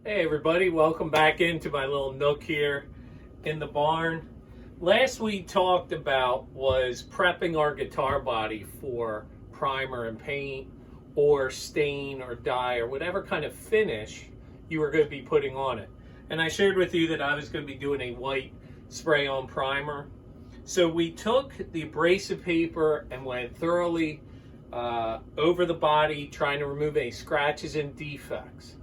Hey everybody, welcome back into my little nook here in the barn. Last we talked about was prepping our guitar body for primer and paint or stain or dye or whatever kind of finish you were going to be putting on it. And I shared with you that I was going to be doing a white spray-on primer. So we took the abrasive paper and went thoroughly over the body, trying to remove any scratches and defects.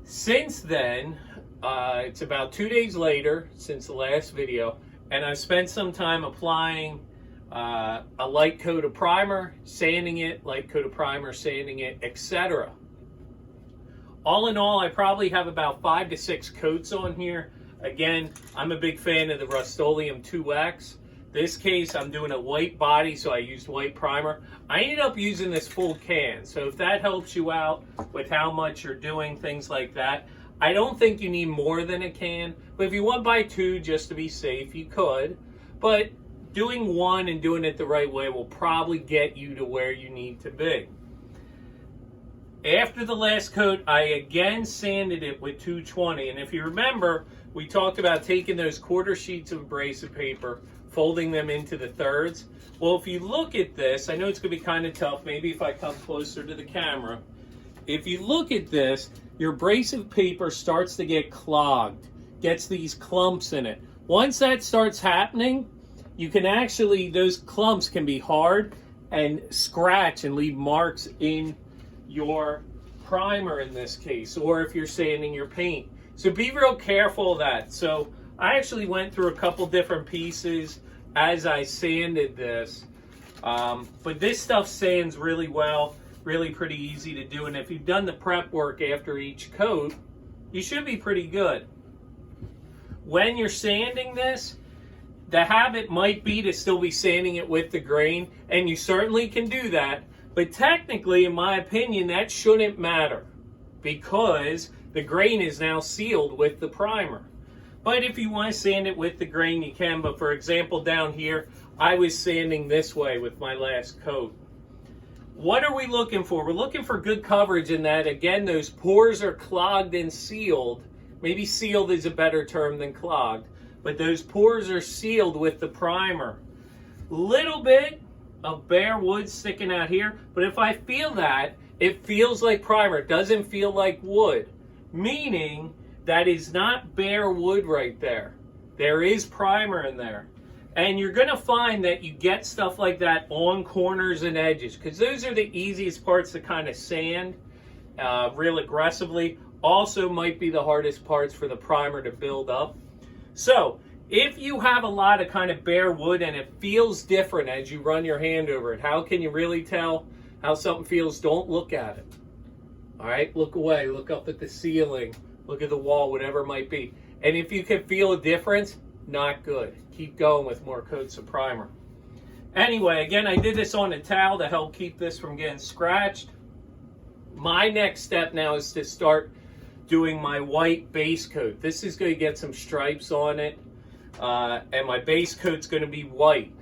Since then, it's about 2 days later since the last video, and I've spent some time applying a light coat of primer, sanding it, light coat of primer, sanding it, etc. All in all, I probably have about 5 to 6 coats on here. Again, I'm a big fan of the Rust-Oleum 2X. This case, I'm doing a white body, so I used white primer. I ended up using this full can, so if that helps you out with how much you're doing, things like that. I don't think you need more than a can, but if you want to buy 2 just to be safe, you could. But doing 1 and doing it the right way will probably get you to where you need to be. After the last coat, I again sanded it with 220, and if you remember, we talked about taking those quarter sheets of abrasive paper, folding them into the thirds. Well, if you look at this, I know it's going to be kind of tough, maybe if I come closer to the camera. If you look at this, your abrasive paper starts to get clogged, gets these clumps in it. Once that starts happening, you can actually, those clumps can be hard and scratch and leave marks in your primer in this case, or if you're sanding your paint. So be real careful of that. So I actually went through a couple different pieces as I sanded this, but this stuff sands really well, really pretty easy to do, and if you've done the prep work after each coat, you should be pretty good. When you're sanding this, the habit might be to still be sanding it with the grain, and you certainly can do that, but technically, in my opinion, that shouldn't matter because the grain is now sealed with the primer. But if you want to sand it with the grain, you can. But for example, down here, I was sanding this way with my last coat. What are we looking for? We're looking for good coverage in that, again, those pores are clogged and sealed. Maybe sealed is a better term than clogged. But those pores are sealed with the primer. Little bit of bare wood sticking out here. But if I feel that, it feels like primer. It doesn't feel like wood. Meaning that is not bare wood right there. There is primer in there. And you're going to find that you get stuff like that on corners and edges, because those are the easiest parts to kind of sand real aggressively. Also might be the hardest parts for the primer to build up. So if you have a lot of kind of bare wood and it feels different as you run your hand over it, how can you really tell how something feels? Don't look at it. All right, look away, look up at the ceiling. Look at the wall, whatever it might be. And if you can feel a difference, not good. Keep going with more coats of primer. Anyway, again, I did this on a towel to help keep this from getting scratched. My next step now is to start doing my white base coat. This is going to get some stripes on it. And my base coat's going to be white.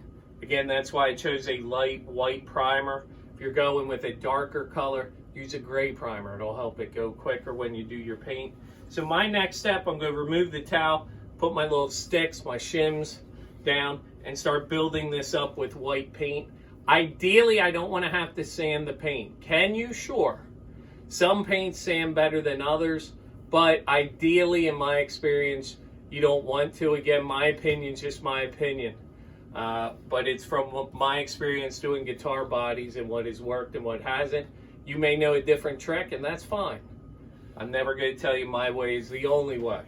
Again, that's why I chose a light white primer. If you're going with a darker color, use a gray primer. It'll help it go quicker when you do your paint. So my next step, I'm going to remove the towel, put my little sticks, my shims down, and start building this up with white paint. Ideally, I don't want to have to sand the paint. Can you? Sure. Some paints sand better than others, but ideally, in my experience, you don't want to. Again, my opinion is just my opinion. But it's from my experience doing guitar bodies and what has worked and what hasn't. You may know a different trick, and that's fine. I'm never going to tell you my way is the only way.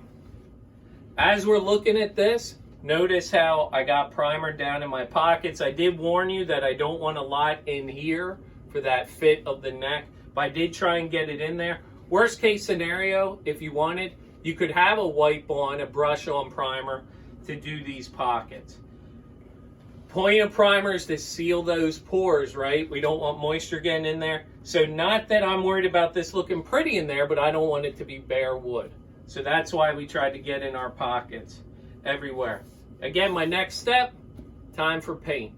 As we're looking at this, notice how I got primer down in my pockets. I did warn you that I don't want a lot in here for that fit of the neck, but I did try and get it in there. Worst case scenario, if you wanted, you could have a wipe on, a brush on primer to do these pockets. Point of primer is to seal those pores, right? We don't want moisture getting in there. So not that I'm worried about this looking pretty in there, but I don't want it to be bare wood. So that's why we tried to get in our pockets everywhere. Again, my next step, time for paint.